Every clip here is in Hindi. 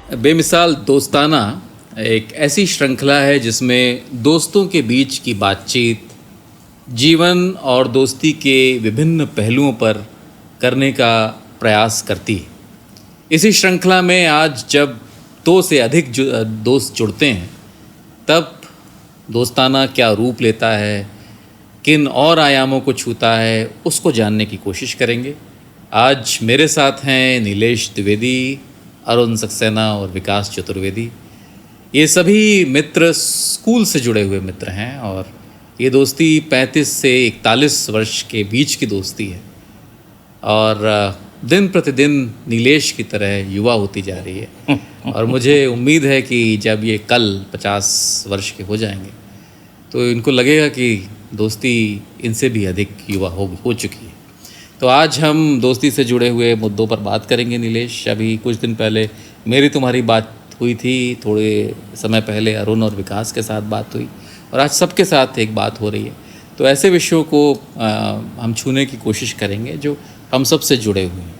बेमिसाल दोस्ताना एक ऐसी श्रृंखला है जिसमें दोस्तों के बीच की बातचीत जीवन और दोस्ती के विभिन्न पहलुओं पर करने का प्रयास करती है। इसी श्रृंखला में आज जब दो से अधिक दोस्त जुड़ते हैं तब दोस्ताना क्या रूप लेता है, किन और आयामों को छूता है, उसको जानने की कोशिश करेंगे। आज मेरे साथ हैं नीलेश द्विवेदी, अरुण सक्सेना और विकास चतुर्वेदी। ये सभी मित्र स्कूल से जुड़े हुए मित्र हैं और ये दोस्ती 35 से 41 वर्ष के बीच की दोस्ती है और दिन प्रतिदिन नीलेश की तरह युवा होती जा रही है। और मुझे उम्मीद है कि जब ये कल 50 वर्ष के हो जाएंगे तो इनको लगेगा कि दोस्ती इनसे भी अधिक युवा हो चुकी है। तो आज हम दोस्ती से जुड़े हुए मुद्दों पर बात करेंगे। नीलेश, अभी कुछ दिन पहले मेरी तुम्हारी बात हुई थी, थोड़े समय पहले अरुण और विकास के साथ बात हुई और आज सबके साथ एक बात हो रही है। तो ऐसे विषयों को हम छूने की कोशिश करेंगे जो हम सब से जुड़े हुए हैं,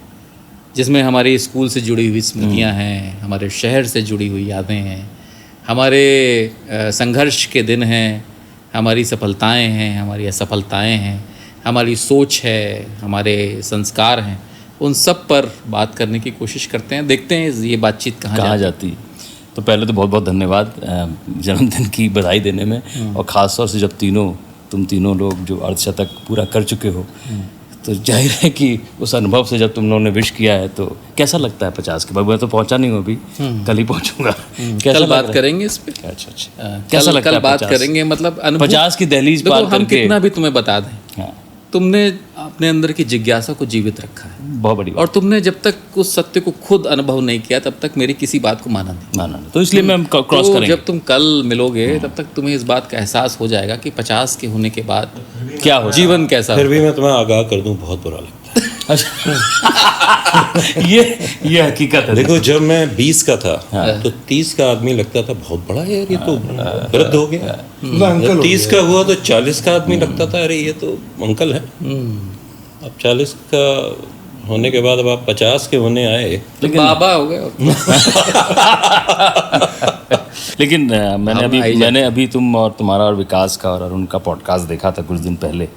जिसमें हमारी स्कूल से जुड़ी हुई स्मृतियाँ हैं, हमारे शहर से जुड़ी हुई यादें हैं, हमारे संघर्ष के दिन हैं, हमारी सफलताएं हैं, हमारी असफलताएं हैं, हमारी सोच है, हमारे संस्कार हैं। उन सब पर बात करने की कोशिश करते हैं। देखते हैं ये बातचीत कहाँ जाती है। तो पहले तो बहुत बहुत धन्यवाद जन्मदिन की बधाई देने में, और ख़ास तौर से जब तुम तीनों लोग जो अर्धशतक पूरा कर चुके हो, तो जाहिर है कि उस अनुभव से जब तुम लोगों ने विश किया है तो कैसा लगता है 50 के बाद? मैं तो पहुंचा नहीं हूँ अभी, कल ही पहुंचूंगा। कल बात करेंगे इस पे। अच्छा कैसा लगता है? कल बात करेंगे, मतलब 50 की दहलीज पार करके। हम कितना भी तुम्हें बता दें, हाँ, तुमने अपने अंदर की जिज्ञासा को जीवित रखा है, बहुत बड़ी। और तुमने जब तक उस सत्य को खुद अनुभव नहीं किया तब तक मेरी किसी बात को माना नहीं। तो इसलिए मैं क्रॉस करेंगे। जब तुम कल मिलोगे तब तक तुम्हें इस बात का एहसास हो जाएगा कि 50 के होने के बाद क्या हो, जीवन कैसा। फिर भी मैं तुम्हें आगाह कर दूं, बहुत बुरा लगता है। ये हकीकत है। देखो, जब मैं 20 का था तो 30 का आदमी लगता था बहुत बड़ा है यार, ये तो वृद्ध हो गया। जब 30 का हुआ तो 40 का आदमी लगता था अरे ये तो अंकल है। अब 40 का होने के बाद अब आप 50 के होने आए, लेकिन बाबा हो गए। लेकिन मैंने अभी तुम और तुम्हारा और विकास का और अरुण का पॉडकास्ट देखा था कुछ दिन पहले।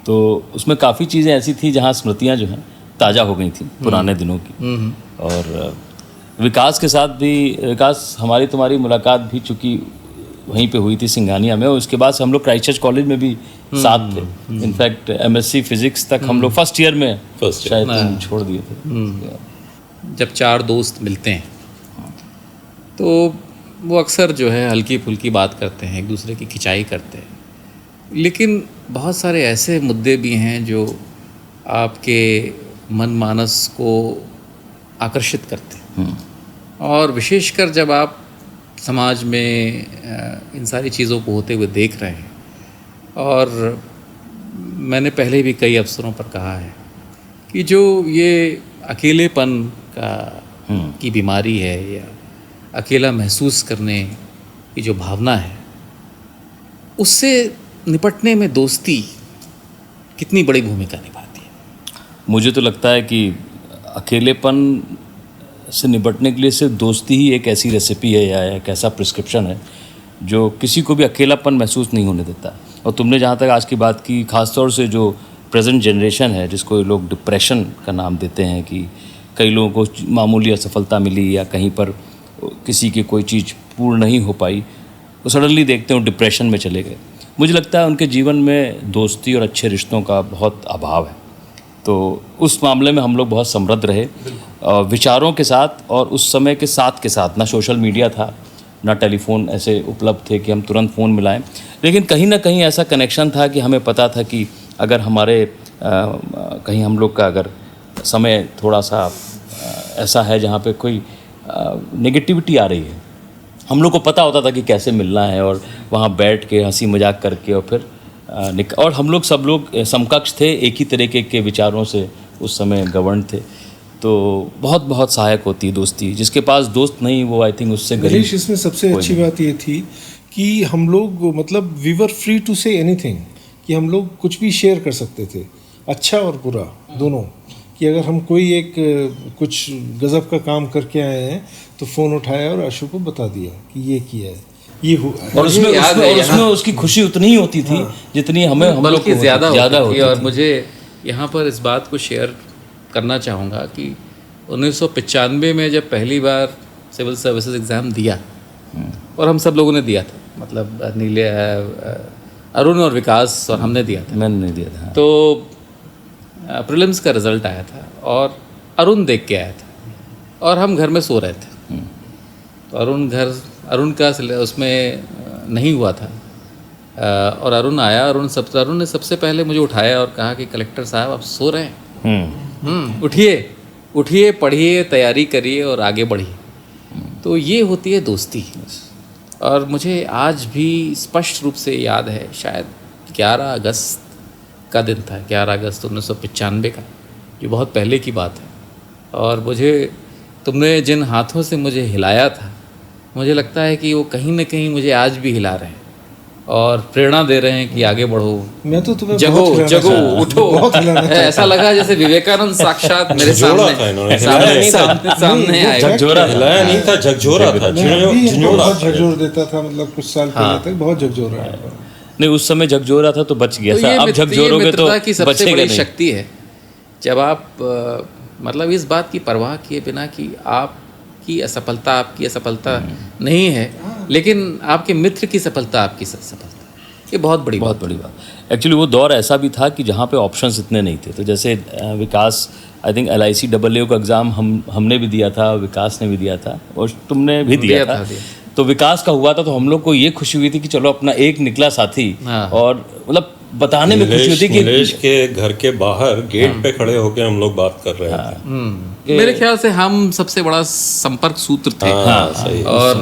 तो उसमें काफ़ी चीज़ें ऐसी थी जहाँ स्मृतियाँ जो हैं ताज़ा हो गई थी पुराने दिनों की। और विकास के साथ भी, विकास हमारी तुम्हारी मुलाकात भी चूँकि वहीं पे हुई थी सिंघानिया में, और उसके बाद से हम लोग क्राइस्ट कॉलेज में भी साथ थे। इनफैक्ट MSc फिजिक्स तक हम लोग फर्स्ट ईयर में शायद तुम छोड़ दिए थे। जब 4 दोस्त मिलते हैं तो वो अक्सर जो है हल्की फुल्की बात करते हैं, एक दूसरे की खिंचाई करते हैं, लेकिन बहुत सारे ऐसे मुद्दे भी हैं जो आपके मन मानस को आकर्षित करते हैं। और विशेषकर जब आप समाज में इन सारी चीज़ों को होते हुए देख रहे हैं, और मैंने पहले भी कई अवसरों पर कहा है कि जो ये अकेलेपन की बीमारी है या अकेला महसूस करने की जो भावना है, उससे निपटने में दोस्ती कितनी बड़ी भूमिका निभाती है। मुझे तो लगता है कि अकेलेपन से निपटने के लिए सिर्फ दोस्ती ही एक ऐसी रेसिपी है या एक ऐसा प्रिस्क्रिप्शन है जो किसी को भी अकेलापन महसूस नहीं होने देता। और तुमने जहाँ तक आज की बात की, ख़ासतौर से जो प्रेजेंट जनरेशन है जिसको लोग डिप्रेशन का नाम देते हैं, कि कई लोगों को मामूली असफलता मिली या कहीं पर किसी की कोई चीज़ पूर्ण नहीं हो पाई, वो सडनली देखते हैं डिप्रेशन में चले गए। मुझे लगता है उनके जीवन में दोस्ती और अच्छे रिश्तों का बहुत अभाव है। तो उस मामले में हम लोग बहुत समृद्ध रहे विचारों के साथ, और उस समय के साथ ना सोशल मीडिया था, ना टेलीफोन ऐसे उपलब्ध थे कि हम तुरंत फ़ोन मिलाएं, लेकिन कहीं ना कहीं ऐसा कनेक्शन था कि हमें पता था कि अगर हमारे कहीं हम लोग का अगर समय थोड़ा सा ऐसा है जहाँ पे कोई नेगेटिविटी आ रही है, हम लोग को पता होता था कि कैसे मिलना है, और वहाँ बैठ के हंसी मजाक करके और फिर और हम लोग सब लोग समकक्ष थे, एक ही तरीके के विचारों से उस समय गवर्न थे। तो बहुत बहुत सहायक होती है दोस्ती। जिसके पास दोस्त नहीं वो आई थिंक उससे गरीब। इसमें सबसे अच्छी बात ये थी कि हम लोग मतलब we were free to say anything, कि हम लोग कुछ भी शेयर कर सकते थे, अच्छा और बुरा दोनों। कि अगर हम कोई एक कुछ गज़ब का काम करके आए हैं तो फ़ोन उठाया और आशु को बता दिया कि ये किया है, ये हुआ है। और उसमें उसकी खुशी उतनी ही होती थी जितनी हमें हम लोग को ज़्यादा होती थी। और थी। मुझे यहाँ पर इस बात को शेयर करना चाहूँगा कि 1995 में जब पहली बार सिविल सर्विसेज एग्ज़ाम दिया, और हम सब लोगों ने दिया था, मतलब नीले, अरुण और विकास और हमने दिया था। मैंने नहीं दिया था। तो प्रीलिम्स का रिज़ल्ट आया था और अरुण देख के आया था और हम घर में सो रहे थे। तो अरुण का उसमें नहीं हुआ था, और अरुण आया। अरुण ने सबसे पहले मुझे उठाया और कहा कि कलेक्टर साहब आप सो रहे हैं, उठिए, पढ़िए, तैयारी करिए और आगे बढ़िए। तो ये होती है दोस्ती। और मुझे आज भी स्पष्ट रूप से याद है, शायद 11 अगस्त का दिन था, 11 अगस्त 1995 का, ये बहुत पहले की बात है। और तुमने जिन हाथों से मुझे हिलाया था, मुझे लगता है कि वो कहीं ना कहीं मुझे आज भी हिला रहे हैं और प्रेरणा दे रहे हैं कि आगे बढ़ो, मैं तो तुम्हें जगो उठो। ऐसा लगा जैसे विवेकानंद साक्षात मेरे सामने आए। झकझोरा हिलाया नहीं था, झकझोरा था, झकझोर देता था, मतलब कुछ साल पहले तक बहुत झकझोर रहा था। नहीं, उस समय झकझोरा था तो बच गया था, अब झकझोरोगे तो की सबसे बचेगा बड़ी नहीं। शक्ति है जब आप मतलब इस बात की परवाह किए बिना कि आपकी असफलता नहीं है, लेकिन आपके मित्र की सफलता आपकी सफलता, ये बहुत बड़ी बात। एक्चुअली वो दौर ऐसा भी था कि जहाँ पे ऑप्शंस इतने नहीं थे। तो जैसे विकास, आई थिंक LIC AAA का एग्ज़ाम हमने भी दिया था, विकास ने भी दिया था और तुमने भी दिया था। तो विकास का हुआ था तो हम लोग को ये खुशी हुई थी कि चलो अपना एक निकला साथी, और मतलब बताने में खुशी होती कि नीलेश के घर के बाहर गेट पे खड़े होकर हम लोग बात कर रहे थे। मेरे ख्याल से हम सबसे बड़ा संपर्क सूत्र थे। सही। और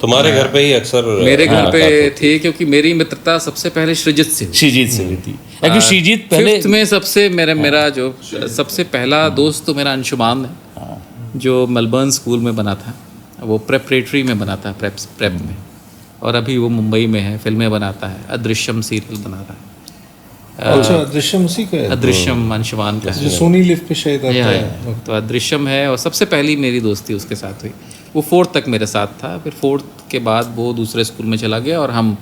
तुम्हारे घर पे ही अक्सर मेरे घर पे थे, क्योंकि मेरी मित्रता सबसे पहले श्रीजीत से हुई थी। एक्चुअली श्रीजीत पहले में सबसे मेरा जो सबसे पहला दोस्त तो मेरा अंशुमान है, जो मेलबर्न स्कूल में बना था, वो प्रेपरेटरी में बना था, प्रेप में, और अभी वो मुंबई में है, फिल्में बनाता है, अदृश्यम सीरियल बना रहा है। अच्छा, अदृश्यम उसी का है? अदृश्यम अंशुमान का, जो सोनी लिव पे शायद आता है। तो अदृश्यम है, और सबसे पहली मेरी दोस्ती उसके साथ हुई। वो 4th तक मेरे साथ था, फिर 4th के बाद वो दूसरे स्कूल में चला गया और हम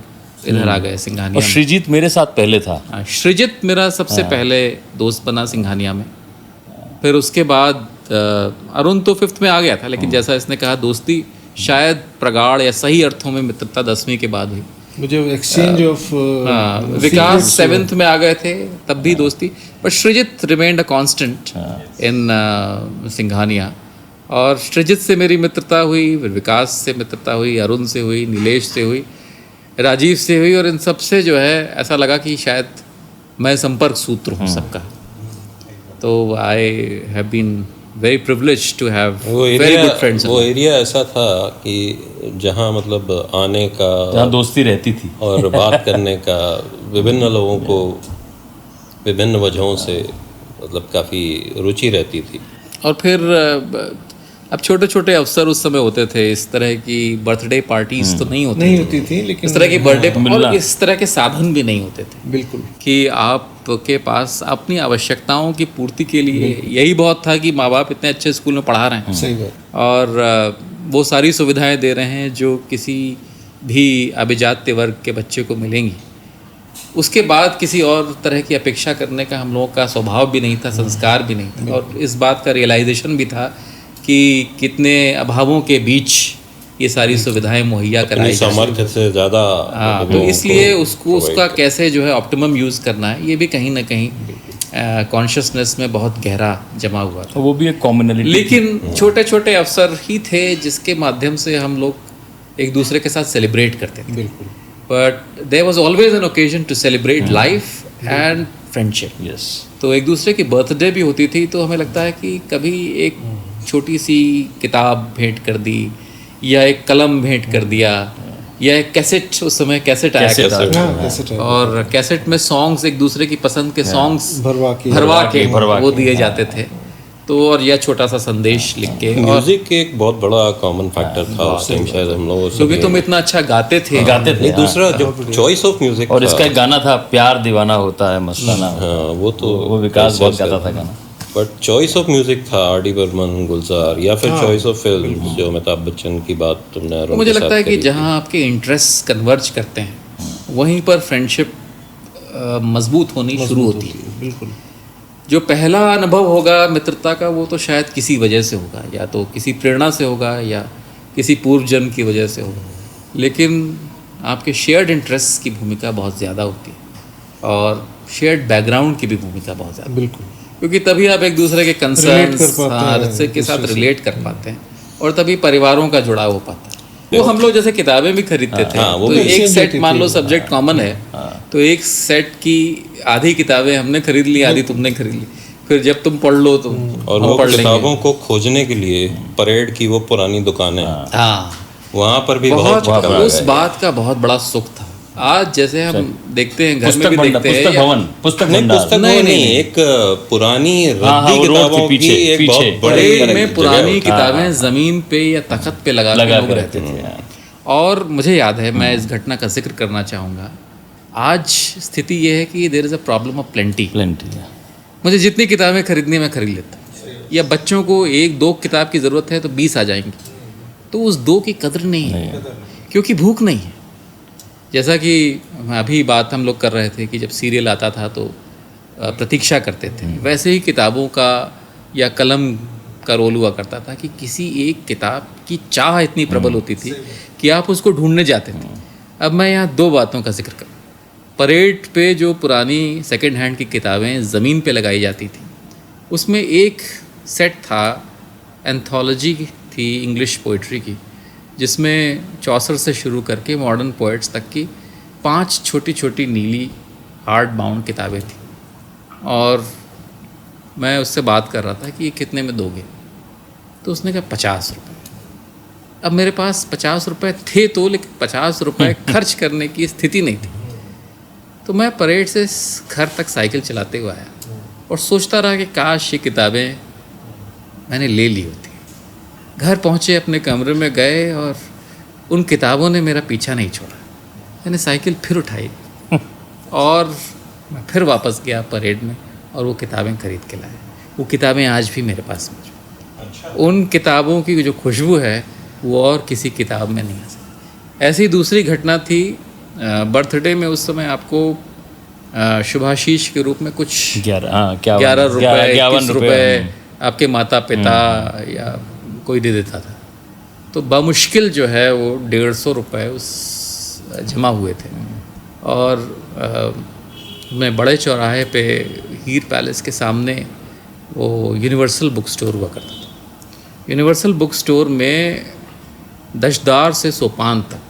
इधर आ गए सिंघानिया। और श्रीजीत मेरे साथ पहले था। श्रीजीत मेरा सबसे पहले दोस्त बना सिंघानिया में। फिर उसके बाद अरुण तो 5th में आ गया था, लेकिन जैसा इसने कहा, दोस्ती शायद प्रगाढ़ या सही अर्थों में मित्रता 10वीं के बाद हुई। मुझे एक्सचेंज ऑफ विकास 7th में आ गए थे, तब भी दोस्ती, but Sreejith remained a constant in Singhania. और श्रीजित से मेरी मित्रता हुई, फिर विकास से मित्रता हुई, अरुण से हुई, नीलेश से हुई, राजीव से हुई, और इन सब से जो है ऐसा लगा कि शायद मैं संपर्क सूत्र हूँ सबका। So I have been very privileged to have very good friends. वो एरिया ऐसा था कि जहाँ मतलब आने का, जहाँ दोस्ती रहती थी और बात करने का, विभिन्न लोगों को विभिन्न वजहों से मतलब काफ़ी रुचि रहती थी। और फिर अब छोटे छोटे अवसर उस समय होते थे, इस तरह की बर्थडे पार्टीज तो नहीं होती थी, लेकिन इस तरह की बर्थडे और इस तरह के साधन भी नहीं होते थे। बिल्कुल, कि आपके पास अपनी आवश्यकताओं की पूर्ति के लिए यही बहुत था कि माँ बाप इतने अच्छे स्कूल में पढ़ा रहे हैं, सही बात, और वो सारी सुविधाएं दे रहे हैं जो किसी भी अभिजात्य वर्ग के बच्चे को मिलेंगी। उसके बाद किसी और तरह की अपेक्षा करने का हम लोगों का स्वभाव भी नहीं था, संस्कार भी नहीं था, और इस बात का रियलाइजेशन भी था कि कितने अभावों के बीच ये सारी सुविधाएं मुहैया कराई सामर्थ्य से ज़्यादा। तो इसलिए उसका कैसे जो है ऑप्टिमम यूज़ करना है, ये भी कहीं ना कहीं कॉन्शियसनेस में बहुत गहरा जमा हुआ था। वो भी एक कॉमनलिटी, लेकिन छोटे छोटे अवसर ही थे जिसके माध्यम से हम लोग एक दूसरे के साथ सेलिब्रेट करते थे। बिल्कुल, but there was always an occasion to celebrate life and friendship. Yes, तो एक दूसरे की बर्थडे भी होती थी, तो हमें लगता है कि कभी एक छोटी सी किताब भेंट कर दी, या एक कलम भेंट कर दिया, या एक कैसेट, उस समय कैसेट आया करता, और कैसेट में सॉन्ग्स, एक दूसरे की पसंद के सॉन्ग्स भरवा के वो दिए जाते थे। तो और यह छोटा सा संदेश लिख के, म्यूजिक एक बहुत बड़ा कॉमन फैक्टर था उस टाइम शायद हम लोगों से, क्योंकि तुम इतना अच्छा गाते थे। नहीं, दूसरा जो चॉइस ऑफ म्यूजिक, और इसका एक गाना था, प्यार दीवाना होता है मस्ताना, वो तो वो विकास बहुत गाता था गाना। बट चॉइस ऑफ म्यूजिक था आर डी बर्मन, गुलजार, या फिर चॉइस ऑफ फिल्म जो अमिताभ बच्चन की बात तुमने और मुझे उनके लगता साथ है कि करी थी। जहाँ आपके इंटरेस्ट कन्वर्ज करते हैं वहीं पर फ्रेंडशिप मजबूत होनी शुरू होती है। बिल्कुल। जो पहला अनुभव होगा मित्रता का वो तो शायद किसी वजह से होगा, या तो किसी प्रेरणा से होगा या किसी पूर्व जन्म की वजह से होगा, लेकिन आपके शेयर्ड इंटरेस्ट की भूमिका बहुत ज़्यादा होती है और शेयर्ड बैकग्राउंड की भी भूमिका बहुत ज़्यादा, बिल्कुल, क्योंकि तभी आप एक दूसरे के Relate कर कंसर्न्स पाते हैं के साथ रिलेट कर पाते हैं और तभी परिवारों का जुड़ाव हो पाता है। वो हम लोग जैसे किताबें भी खरीदते थे, हाँ, वो तो भी एक exchange सेट होती मान लो थी। सब्जेक्ट कॉमन है, तो एक सेट की आधी किताबें हमने खरीद ली, आधी तुमने खरीद ली, फिर जब तुम पढ़ लो तो और हम वो पढ़ लेंगे। किताबों को खोजने के लिए परेड की वो पुरानी दुकानें, हाँ, वहाँ पर भी बहुत बहुत चक्कर उस लगा है। बात का बहुत बड़ा सुख था। आज जैसे हम देखते हैं, घर में पुस्तक भी भंडार, देखते हैं पुस्तक या- भवन, पुस्तक नहीं, भंडार। पुस्तक नहीं, वो नहीं, नहीं, एक पुरानी हाँ, रद्दी वो रोड के किताबों की पीछे, एक पीछे। बहुत बड़ी परेड जगह में पुरानी होती है। किताबें जमीन पे या तख्त पे लगा के लगा लोग के रहते रहते थे। थे। और मुझे याद है, मैं इस घटना का जिक्र करना चाहूँगा। आज स्थिति ये है कि there is a problem of plenty. Plenty. मुझे जितनी किताबें खरीदनी है मैं खरीद लेता हूँ, या बच्चों को एक दो किताब की ज़रूरत है तो 20 आ जाएंगी, तो उस दो की कदर नहीं है क्योंकि भूख नहीं है। जैसा कि अभी बात हम लोग कर रहे थे कि जब सीरियल आता था तो प्रतीक्षा करते थे, वैसे ही किताबों का या कलम का रोल हुआ करता था कि किसी एक किताब की चाह इतनी प्रबल होती थी कि आप उसको ढूंढने जाते थे। अब मैं यहाँ दो बातों का जिक्र करूँ। परेड पे जो पुरानी सेकंड हैंड की किताबें ज़मीन पे लगाई जाती थी, उसमें एक सेट था, एंथोलॉजी थी इंग्लिश पोइट्री की, जिसमें चौसर से शुरू करके मॉडर्न पोइट्स तक की 5 छोटी छोटी नीली हार्ड बाउंड किताबें थी। और मैं उससे बात कर रहा था कि ये कितने में दोगे, तो उसने कहा 50 रुपये। अब मेरे पास 50 रुपये थे तो, लेकिन 50 रुपये खर्च करने की स्थिति नहीं थी। तो मैं परेड से घर तक साइकिल चलाते हुए आया और सोचता रहा कि काश ये किताबें मैंने ले ली होती। घर पहुँचे, अपने कमरे में गए और उन किताबों ने मेरा पीछा नहीं छोड़ा। मैंने साइकिल फिर उठाई और मैं फिर वापस गया परेड में और वो किताबें खरीद के लाया। वो किताबें आज भी मेरे पास मौजूद। उन किताबों की जो खुशबू है वो और किसी किताब में नहीं आ सकती। ऐसी दूसरी घटना थी बर्थडे में। उस समय आपको शुभाशीष के रूप में कुछ 11 रुपये 21 रुपये आपके माता पिता या कोई दे देता था, तो बामुश्किल जो है वो 150 रुपये उस जमा हुए थे। और मैं बड़े चौराहे पे हीर पैलेस के सामने वो यूनिवर्सल बुक स्टोर हुआ करता था। यूनिवर्सल बुक स्टोर में दशदार से सोपान तक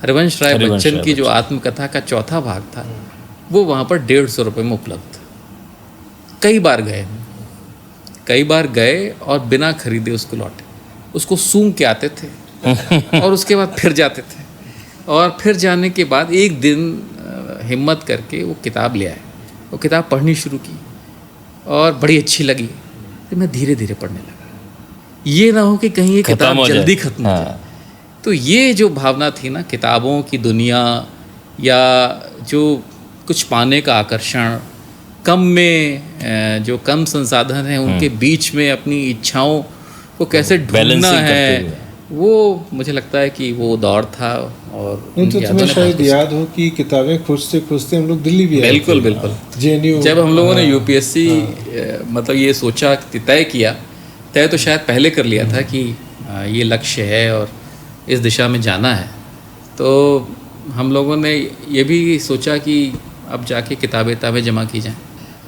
हरिवंश राय बच्चन की जो आत्मकथा का चौथा भाग था वो वहाँ पर 150 रुपये में उपलब्ध था। कई बार गए और बिना खरीदे उसको लौटे, उसको सूंघ के आते थे और उसके बाद फिर जाते थे, और फिर जाने के बाद एक दिन हिम्मत करके वो किताब ले आए। वो किताब पढ़नी शुरू की और बड़ी अच्छी लगी, तो मैं धीरे धीरे पढ़ने लगा। ये ना हो कि कहीं ये किताब जल्दी खत्म हो जाए। तो ये जो भावना थी ना, किताबों की दुनिया या जो कुछ पाने का आकर्षण, कम में जो कम संसाधन हैं उनके बीच में अपनी इच्छाओं को कैसे ढूंढना है, वो मुझे लगता है कि वो दौर था। और तो तुम्हें शायद याद हो कि किताबें खोजते खोजते हम लोग दिल्ली भी आए थे। बिल्कुल JNU जब हम लोगों ने यूपीएससी मतलब ये सोचा, तय किया, तय तो शायद पहले कर लिया था कि ये लक्ष्य है और इस दिशा में जाना है, तो हम लोगों ने ये भी सोचा कि अब जाके किताबें जमा की जाएं।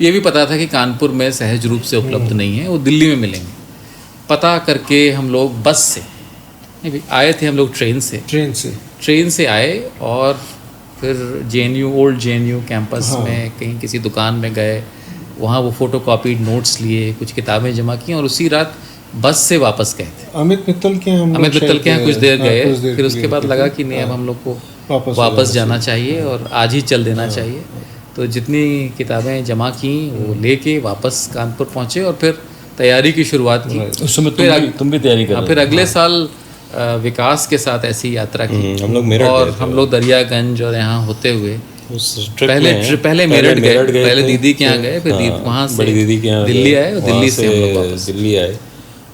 ये भी पता था कि कानपुर में सहज रूप से उपलब्ध नहीं है, वो दिल्ली में मिलेंगे। पता करके हम लोग बस से आए थे, हम लोग ट्रेन से आए और फिर JNU ओल्ड JNU कैंपस में कहीं किसी दुकान में गए, वहाँ वो फोटोकॉपीड नोट्स लिए, कुछ किताबें जमा की और उसी रात बस से वापस गए थे। अमित मित्तल के यहाँ कुछ देर गए, फिर उसके बाद लगा कि नहीं, अब हम लोग को वापस जाना चाहिए और आज ही चल देना चाहिए। तो जितनी किताबें जमा की वो लेके वापस कानपुर पहुँचे और फिर तैयारी की शुरुआत की। उस समय तुम भी तैयारी कर रहे थे। फिर अगले साल विकास के साथ ऐसी यात्रा की हम लोग मेरठ और हम लोग दरियागंज और यहाँ होते हुए उस ट्रिप में पहले मेरठ गए, पहले दीदी के यहाँ गए, फिर वहाँ से बड़ी दीदी के यहाँ दिल्ली आए, और दिल्ली से हम लोग से वापस। दिल्ली आए,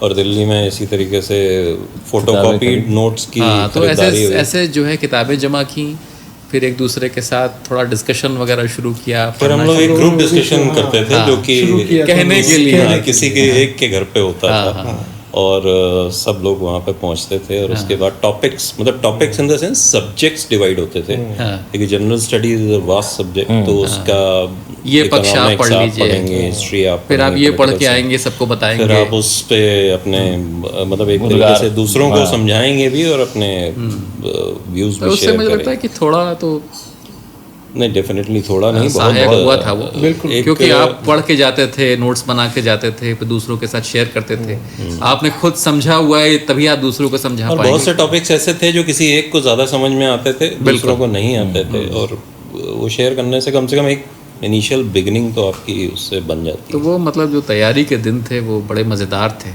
और दिल्ली में इसी तरीके से फोटोकॉपी नोट्स की हाँ, तो खरीदारी ऐसे हुई। ऐसे जो है किताबें जमा की, फिर एक दूसरे के साथ थोड़ा डिस्कशन वगैरह शुरू किया, फिर हम लोग एक ग्रुप डिस्कशन करते थे जो कि कहने के लिए हाँ, किसी के एक के घर पे होता था, और सब लोग वहाँ पे पहुँचते थे, और उसके बाद टॉपिक्स, मतलब topics in the sense subjects divide होते थे, क्योंकि general studies is a vast subject, तो उसका ये पक्ष आप economics पढ़ आप लीजिए, पढ़ेंगे, हिस्ट्री आप फिर आप पढ़ेंगे, ये पढ़ के political आएंगे, सबको फिर बताएंगे। आप उस पे अपने मतलब एक तरीके से दूसरों को समझाएंगे भी, और अपने व्यूज तो भी उससे शेयर मुझे लगता है करेंगे। कि थोड़ा तो नहीं, डेफिनेटली थोड़ा नहीं, सहायक हुआ था वो, बिल्कुल। क्योंकि आप पढ़ के जाते थे, नोट्स बना के जाते थे, फिर दूसरों के साथ शेयर करते थे। आपने खुद समझा हुआ है, तभी आप दूसरों को समझा और पाएंगे। बहुत से टॉपिक्स ऐसे थे जो किसी एक को ज़्यादा समझ में आते थे, दूसरों को नहीं आते थे, और वो शेयर करने से कम एक इनिशियल बिगिनिंग तो आपकी उससे बन जाती तो वो मतलब जो तैयारी के दिन थे वो बड़े मज़ेदार थे,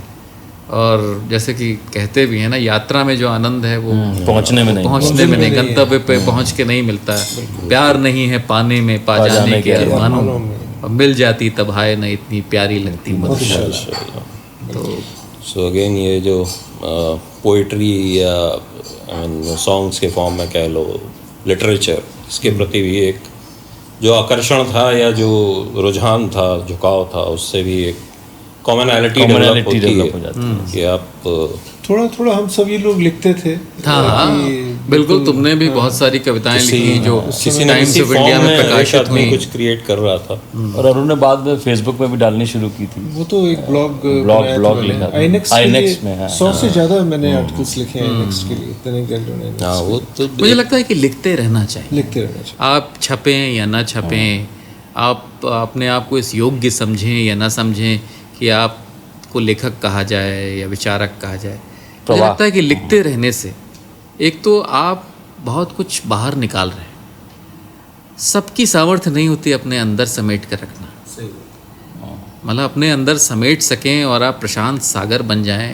और जैसे कि कहते भी हैं ना, यात्रा में जो आनंद है वो पहुंचने में नहीं, पहुंचने में नहीं, गंतव्य पे पहुंच के नहीं मिलता है। प्यार नहीं है पाने में, पा जाने के अरमानों में, और मिल जाती तब हाय न इतनी प्यारी लगती मधुशाला। तो सो अगेन ये जो पोइट्री या सॉन्ग्स के फॉर्म में कह लो, लिटरेचर, इसके प्रति भी एक जो आकर्षण था या जो रुझान था, झुकाव था, उससे भी एक कॉमनैलिटी डेवलप होती है कि आप थोड़ा थोड़ा हम सभी लोग लिखते थे। हाँ, बिल्कुल। तुमने भी बहुत सारी कविताएं लिखी जो किसी न टाइम्स किसी ऑफ इंडिया फॉर्म में में एक प्रकाशित आदमी हुई। कुछ क्रिएट कर रहा था। और अरुण ने बाद में फेसबुक में भी डालनी शुरू की थी। वो तो एक ब्लॉग लिखा था आईनेक्स में, हाँ, 100 से ज़्यादा मैंने आर्टिकल्स लिखे हैं आईनेक्स के लिए, दैनिक जागरण आईनेक्स। हाँ, वो तो मुझे लगता है कि लिखते रहना चाहिए, लिखते रहना चाहिए। आप छपें या ना छपें, आप अपने आप को इस योग्य समझें या ना समझें कि आपको लेखक कहा जाए या विचारक कहा जाए। मुझे लगता है कि लिखते रहने से एक तो आप बहुत कुछ बाहर निकाल रहे हैं। सबकी सामर्थ्य नहीं होती अपने अंदर समेट कर रखना, मतलब अपने अंदर समेट सकें और आप प्रशांत सागर बन जाएं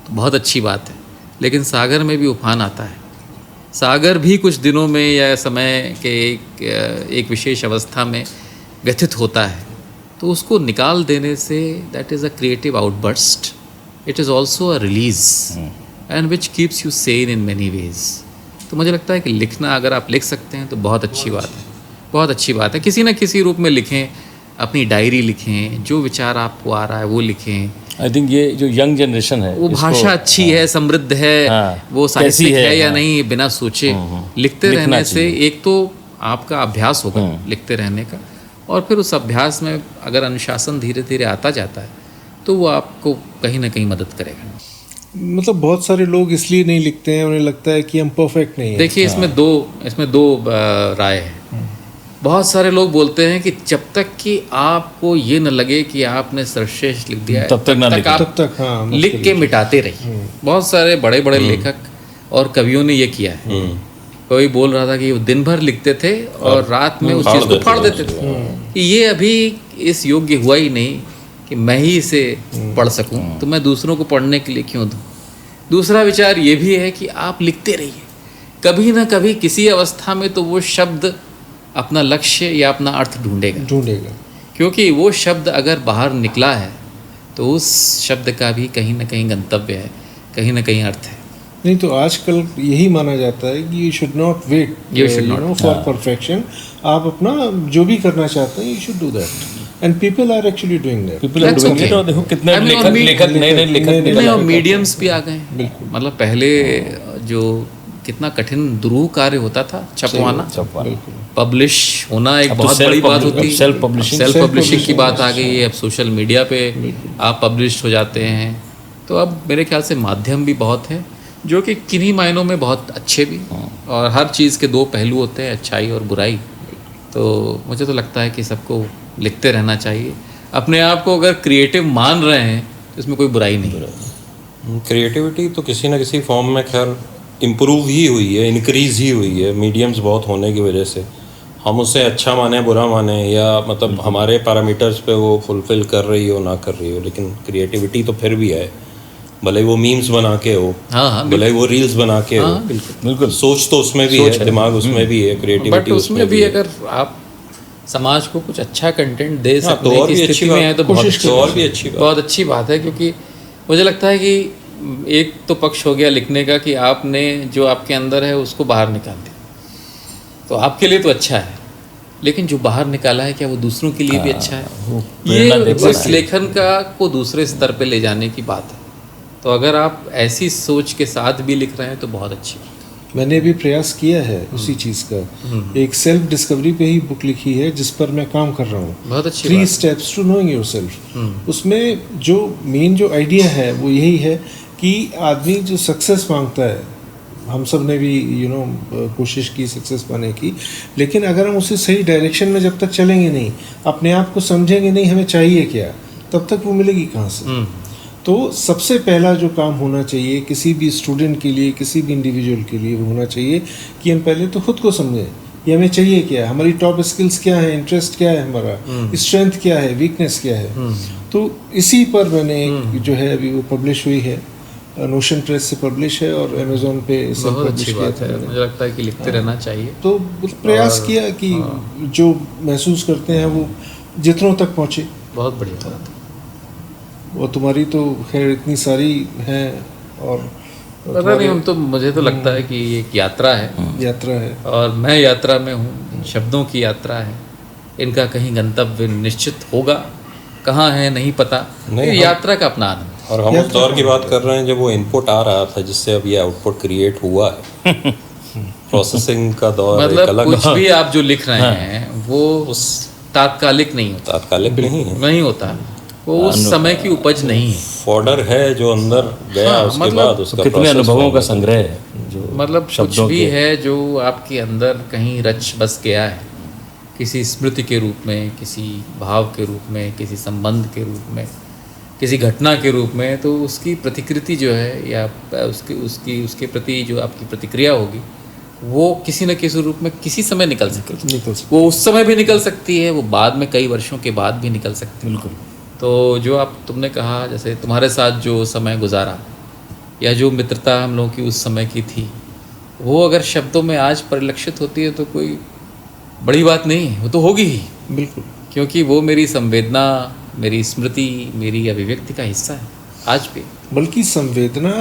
तो बहुत अच्छी बात है। लेकिन सागर में भी उफान आता है, सागर भी कुछ दिनों में या समय के एक विशेष अवस्था में व्यथित होता है, तो उसको निकाल देने say that is a creative outburst, it is also a release and which keeps you Sen in many ways. तो मुझे लगता है कि लिखना अगर आप लिख सकते हैं तो बहुत अच्छी बात है, बहुत अच्छी बात है। किसी न किसी रूप में लिखें, अपनी डायरी लिखें, जो विचार आपको आ रहा है वो लिखें। आई थिंक ये जो यंग जनरेशन है, वो भाषा अच्छी है, समृद्ध है, वो साहित्यिक है या नहीं, बिना सोचे लिखते रहने से एक तो आपका अभ्यास होगा लिखते रहने का, और फिर उस अभ्यास में अगर अनुशासन धीरे धीरे आता जाता है तो वो आपको कहीं ना कहीं मदद करेगा। मतलब बहुत सारे लोग इसलिए नहीं लिखते हैं, उन्हें लगता है कि हम परफेक्ट नहीं हैं। देखिए, इसमें दो राय है। बहुत सारे लोग बोलते हैं कि जब तक कि आपको ये न लगे कि आपने सर्वश्रेष्ठ लिख दिया है, तब तक ना लिखें। आप तब तक हाँ, लिख के मिटाते रहिए। बहुत सारे बड़े बड़े लेखक और कवियों ने ये किया है। कोई बोल रहा था कि वो दिन भर लिखते थे और रात में उस चीज़ को फाड़ देते थे कि ये अभी इस योग्य हुआ ही नहीं कि मैं ही इसे पढ़ सकूं, तो मैं दूसरों को पढ़ने के लिए क्यों दूं। दूसरा विचार ये भी है कि आप लिखते रहिए, कभी ना कभी किसी अवस्था में तो वो शब्द अपना लक्ष्य या अपना अर्थ ढूंढेगा, क्योंकि वो शब्द अगर बाहर निकला है तो उस शब्द का भी कहीं ना कहीं गंतव्य है, कहीं ना कहीं अर्थ है। नहीं तो आजकल यही माना जाता है कि you should not wait for perfection. आप अपना जो भी करना चाहते हैं, you should do that, and people are actually doing that. People are doing it. और देखो कितने लेखक नए लेखक और मीडियम्स भी आ गए हैं। मतलब पहले जो कितना कठिन दुरूह कार्य होता था, छपवाना, पब्लिश होना एक बहुत बड़ी बात होती है। सेल्फ पब्लिशिंग की बात आ गई है। अब सोशल मीडिया पे आप पब्लिश हो जाते हैं, तो अब मेरे ख्याल से माध्यम भी बहुत है जो कि किन्हीं मायनों में बहुत अच्छे भी, और हर चीज़ के दो पहलू होते हैं, अच्छाई और बुराई। तो मुझे तो लगता है कि सबको लिखते रहना चाहिए। अपने आप को अगर क्रिएटिव मान रहे हैं तो इसमें कोई बुराई नहीं। क्रिएटिविटी तो किसी ना किसी फॉर्म में खैर इम्प्रूव ही हुई है, इंक्रीज ही हुई है, मीडियम्स बहुत होने की वजह से। हम उसे अच्छा माने बुरा माने, या मतलब हमारे पैरामीटर्स पे वो फुलफिल कर रही हो ना कर रही हो, लेकिन क्रिएटिविटी तो फिर भी है। भले ही वो मीम्स बना के हो, हाँ भले ही वो रील्स बना के हो, बिल्कुल सोच तो उसमें भी है, दिमाग उसमें भी है, बट क्रिएटिविटी उसमें भी अगर आप समाज को कुछ अच्छा कंटेंट दे हाँ, तो सकने और की भी अच्छी स्थिति में बात, है तो और भी अच्छी बात। बहुत अच्छी बात है, क्योंकि मुझे लगता है कि एक तो पक्ष हो गया लिखने का कि आपने जो आपके अंदर है उसको बाहर निकाल दिया, तो आपके लिए तो अच्छा है, लेकिन जो बाहर निकाला है क्या वो दूसरों के लिए भी अच्छा है? ये उस लेखन का को दूसरे स्तर पे ले जाने की बात है। तो अगर आप ऐसी सोच के साथ भी लिख रहे हैं तो बहुत अच्छी बात है। मैंने भी प्रयास किया है उसी चीज़ का, एक सेल्फ डिस्कवरी पे ही बुक लिखी है जिस पर मैं काम कर रहा हूँ, बहुत अच्छी 3 स्टेप्स टू नोइंग योरसेल्फ। उसमें जो मेन जो आइडिया है वो यही है कि आदमी जो सक्सेस मांगता है, हम सब ने भी कोशिश की सक्सेस पाने की, लेकिन अगर हम उसे सही डायरेक्शन में जब तक चलेंगे नहीं, अपने आप को समझेंगे नहीं हमें चाहिए क्या, तब तक वो मिलेगी कहाँ से? तो सबसे पहला जो काम होना चाहिए किसी भी स्टूडेंट के लिए, किसी भी इंडिविजुअल के लिए, वो होना चाहिए कि हम पहले तो खुद को समझें कि हमें चाहिए क्या, हमारी टॉप स्किल्स क्या है, इंटरेस्ट क्या है, हमारा स्ट्रेंथ क्या है, वीकनेस क्या है। तो इसी पर मैंने जो है अभी वो पब्लिश हुई है, नोशन प्रेस से पब्लिश है और अमेज़ॉन पे इसे बहुत पब्लिश अच्छी किया बात था है, मैंने। मुझे लगता है कि लिखते रहना चाहिए। तो प्रयास किया कि जो महसूस करते हैं वो जितनों तक पहुँचे। बहुत बढ़िया बात है। और तुम्हारी तो खैर इतनी सारी हैं, और पता नहीं, हम तो मुझे तो लगता है कि ये एक यात्रा है, यात्रा है, और मैं यात्रा में हूँ, शब्दों की यात्रा है, इनका कहीं गंतव्य निश्चित होगा, कहाँ है नहीं पता, ये यात्रा का अपना आनंद। और हम उस दौर की बात कर रहे हैं जब वो इनपुट आ रहा था जिससे अब ये आउटपुट क्रिएट हुआ है। प्रोसेसिंग का दौर एक मतलब अलग कुछ भी आप जो लिख रहे हैं वो उस तात्कालिक नहीं होता, तात्कालिक नहीं होता, वो उस समय की उपज नहीं है, फॉडर है जो अंदर गया, उसके बाद उसका कितने अनुभवों का संग्रह है जो मतलब कुछ भी है जो आपके अंदर कहीं रच बस गया है, किसी स्मृति के रूप में, किसी भाव के रूप में, किसी संबंध के रूप में, किसी घटना के रूप में, तो उसकी प्रतिकृति जो है या उसके प्रति जो आपकी प्रतिक्रिया होगी वो किसी न किसी रूप में किसी समय निकल सकती है। वो उस समय भी निकल सकती है, वो बाद में कई वर्षों के बाद भी निकल सकती है। बिल्कुल। तो जो तुमने कहा, जैसे तुम्हारे साथ जो समय गुजारा या जो मित्रता हम लोगों की उस समय की थी, वो अगर शब्दों में आज परिलक्षित होती है तो कोई बड़ी बात नहीं है, वो तो होगी ही, बिल्कुल, क्योंकि वो मेरी संवेदना, मेरी स्मृति, मेरी अभिव्यक्ति का हिस्सा है आज भी। बल्कि संवेदना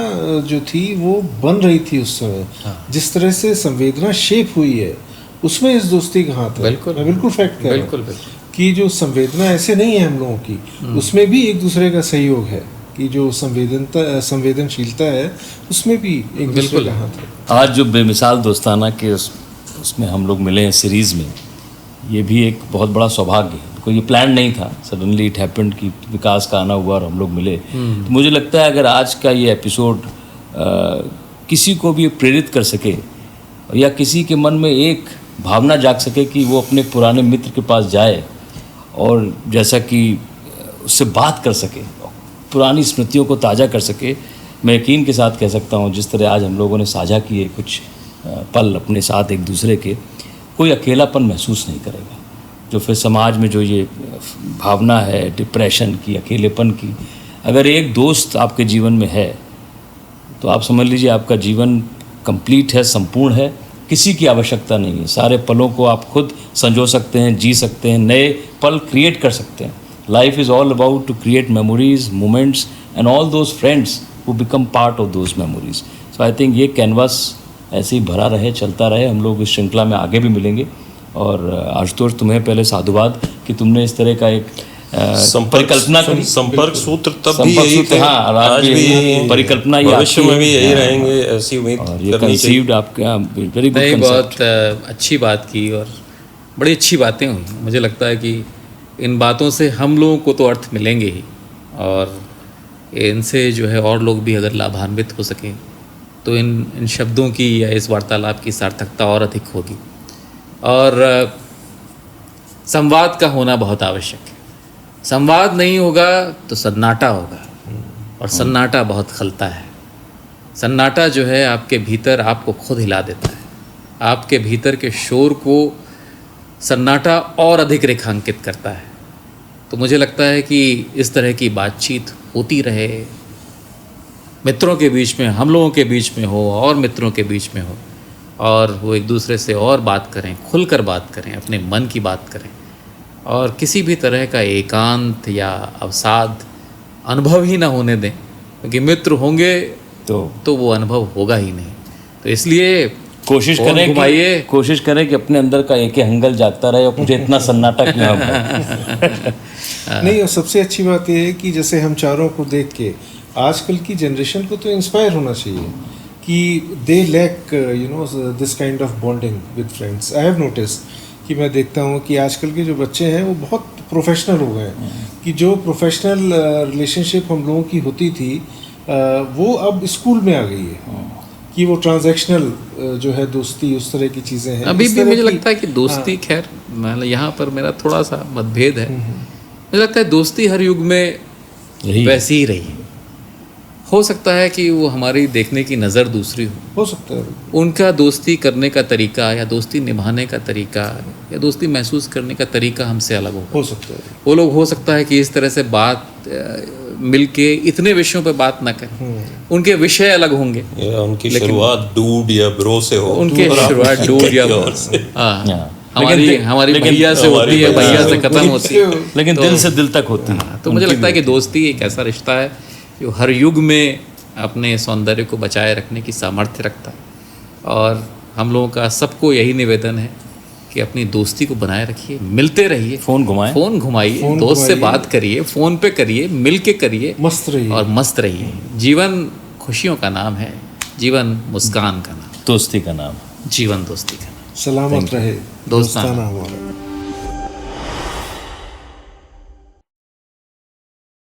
जो थी वो बन रही थी उस समय। जिस तरह से संवेदना शेप हुई है उसमें इस दोस्ती का हाथ है। बिल्कुल, मैं बिल्कुल फैक्ट कह रहा हूँ बिल्कुल कि जो संवेदना ऐसे नहीं है हम लोगों की, उसमें भी एक दूसरे का सहयोग है, कि जो संवेदनशीलता है उसमें भी एक दूसरे का हाथ है। आज जो बेमिसाल दोस्ताना के उसमें हम लोग मिले हैं सीरीज़ में, ये भी एक बहुत बड़ा सौभाग्य है। कोई ये प्लान नहीं था, सडनली इट हैपेंड कि विकास का आना हुआ और हम लोग मिले। तो मुझे लगता है अगर आज का ये एपिसोड किसी को भी प्रेरित कर सके या किसी के मन में एक भावना जाग सके कि वो अपने पुराने मित्र के पास जाए और जैसा कि उससे बात कर सके, पुरानी स्मृतियों को ताज़ा कर सके, मैं यकीन के साथ कह सकता हूँ जिस तरह आज हम लोगों ने साझा किए कुछ पल अपने साथ एक दूसरे के, कोई अकेलापन महसूस नहीं करेगा। जो फिर समाज में जो ये भावना है डिप्रेशन की, अकेलेपन की, अगर एक दोस्त आपके जीवन में है तो आप समझ लीजिए आपका जीवन कंप्लीट है, संपूर्ण है, किसी की आवश्यकता नहीं है। सारे पलों को आप खुद संजो सकते हैं, जी सकते हैं, नए पल क्रिएट कर सकते हैं। Life is all about to create memories, moments and all those friends who become part of those memories. So I think ये कैनवास ऐसे ही भरा रहे, चलता रहे। हम लोग इस श्रृंखला में आगे भी मिलेंगे। और आशुतोष, तुम्हें पहले साधुवाद कि तुमने इस तरह का एक परिकल्पना करी। संपर्क सूत्र तब भी यही थे, हाँ, आज भी परिकल्पना ही, भविष्य में भी यही रहेंगे, ऐसी उम्मीद ये कंसीव्ड आपका वेरी गुड नहीं, बहुत अच्छी बात की और बड़ी अच्छी बातें हुई। मुझे लगता है कि इन बातों से हम लोगों को तो अर्थ मिलेंगे ही, और इनसे जो है और लोग भी अगर लाभान्वित हो सकें तो इन शब्दों की या इस वार्तालाप की सार्थकता और अधिक होगी। और संवाद का होना बहुत आवश्यक है। संवाद नहीं होगा तो सन्नाटा होगा, और सन्नाटा बहुत खलता है। सन्नाटा जो है आपके भीतर आपको खुद हिला देता है। आपके भीतर के शोर को सन्नाटा और अधिक रेखांकित करता है। तो मुझे लगता है कि इस तरह की बातचीत होती रहे, मित्रों के बीच में, हम लोगों के बीच में हो और मित्रों के बीच में हो, और वो एक दूसरे से और बात करें, खुलकर बात करें, अपने मन की बात करें, और किसी भी तरह का एकांत या अवसाद अनुभव ही ना होने दें, क्योंकि मित्र होंगे तो वो अनुभव होगा ही नहीं। तो इसलिए कोशिश करें कि अपने अंदर का एक हंगल जागता रहे और मुझे इतना सन्नाटा क्यों नहीं, और सबसे अच्छी बात यह है कि जैसे हम चारों को देख के आजकल की जनरेशन को तो इंस्पायर होना चाहिए कि they lack this kind of bonding with friends. I have notice कि मैं देखता हूँ कि आजकल के जो बच्चे हैं वो बहुत प्रोफेशनल हो गए हैं, कि जो प्रोफेशनल रिलेशनशिप हम लोगों की होती थी वो अब स्कूल में आ गई है, कि वो ट्रांजैक्शनल जो है दोस्ती, उस तरह की चीज़ें हैं। अभी भी मुझे लगता है कि दोस्ती, खैर मतलब यहाँ पर मेरा थोड़ा सा मतभेद है। मुझे लगता है दोस्ती हर युग में वैसी ही रही। हो सकता है कि वो हमारी देखने की नज़र दूसरी हो सकता है, उनका दोस्ती करने का तरीका या दोस्ती निभाने का तरीका या दोस्ती महसूस करने का तरीका हमसे अलग हो सकता है। वो लोग हो सकता है कि इस तरह से बात मिलके इतने विषयों पे बात ना करें, उनके विषय अलग होंगे, उनकी शुरुआत डूड या ब्रो से हो, उनके शुरुआत डूड या हमारी भैया से होती है, भैया से खत्म होती है, लेकिन दिल से दिल तक होती है। तो मुझे लगता है कि दोस्ती एक ऐसा रिश्ता है जो हर युग में अपने सौंदर्य को बचाए रखने की सामर्थ्य रखता है, और हम लोगों का सबको यही निवेदन है कि अपनी दोस्ती को बनाए रखिए, मिलते रहिए, फोन घुमाइए, दोस्त से बात करिए, फोन पे करिए, मिल के करिए, मस्त रहिए और मस्त रहिए। जीवन खुशियों का नाम है, जीवन मुस्कान का नाम, दोस्ती का नाम, जीवन दोस्ती का नाम। सलामत रहे दोस्ताना हमारा।